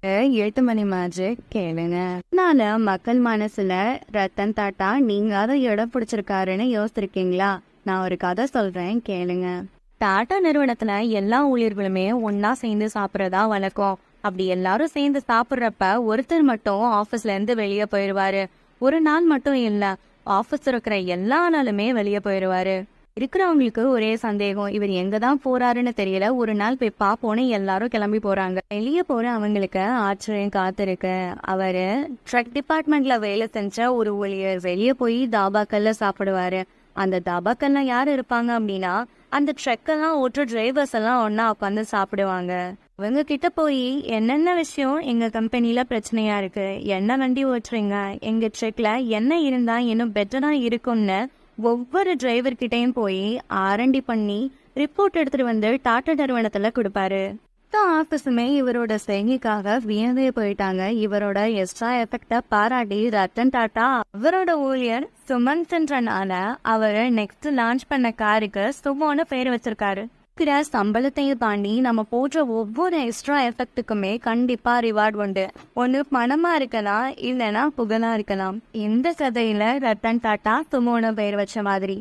8 மணி magic கேளுங்க. மக்கள் மனசுல ரத்தன் டாட்டா நீங்காத இடம் பிடிச்சிருக்காருன்னு யோசிச்சிருக்கீங்களா? நான் ஒரு கதை சொல்றேன் கேளுங்க. டாடா நிறுவனத்துல எல்லா ஊழியர்களுமே ஒன்னா சேர்ந்து சாப்பிடறதா வழக்கம். அப்படி எல்லாரும் சேர்ந்து சாப்பிடுறப்ப ஒருத்தர் மட்டும் ஆபீஸ்ல இருந்து வெளியே போயிருவாரு. ஒரு நாள் மட்டும் இல்ல, ஆபீஸ் இருக்கிற எல்லா நாளுமே வெளியே போயிருவாரு. இருக்கிறவங்களுக்கு ஒரே சந்தேகம், இவர் எங்கதான் போறாருன்னு தெரியல. ஒரு நாள் போய் பாப்போன்னு எல்லாரும் கிளம்பி போறாங்க. வெளியே போற அவங்களுக்கு ஆச்சரியம் காத்திருக்கு. அவரு ட்ரக் டிபார்ட்மெண்ட்ல வேலை செஞ்ச ஒரு ஊழியர் வெளியே போய் தாபாக்கல்ல சாப்பிடுவாரு. அந்த தாபாக்கல்ல யாரு இருப்பாங்க அப்படின்னா, அந்த ட்ரக்கெல்லாம் ஓட்டுற டிரைவர்ஸ் எல்லாம் ஒன்னா உட்காந்து சாப்பிடுவாங்க. இவங்க கிட்ட போய் என்னென்ன விஷயம் எங்க கம்பெனில பிரச்சனையா இருக்கு, என்ன வண்டி ஓட்டுறீங்க, எங்க ட்ரக்ல என்ன இருந்தா இன்னும் பெட்டரா இருக்கும்னு ஒவ்வொரு டிரைவர் கிட்டையும் போய் ஆரண்டி பண்ணி ரிப்போர்ட் எடுத்துட்டு வந்து டாடா நிறுவனத்துல கொடுப்பாரு. ஆபீஸுமே இவரோட செய்கைக்காக வியந்தே போயிட்டாங்க. இவரோட எக்ஸ்ட்ரா எஃபெக்ட பாராட்டி ரத்தன் டாட்டா அவரோட ஊழியர் சுமன்சன்றனால அவரு நெக்ஸ்ட் லான்ச் பண்ண காருக்கு சுமோன்னு பேர் வச்சிருக்காரு. சம்பளத்தையும் தாண்டி நம்ம போடுற ஒவ்வொரு எக்ஸ்ட்ரா எஃபெக்டுக்குமே கண்டிப்பா ரிவார்டு உண்டு. ஒண்ணு பணமா இருக்கலாம், இல்லைன்னா புகழா இருக்கலாம். இந்த கதையில ரத்தன் டாட்டா சுமோன்னு பேர் வச்ச மாதிரி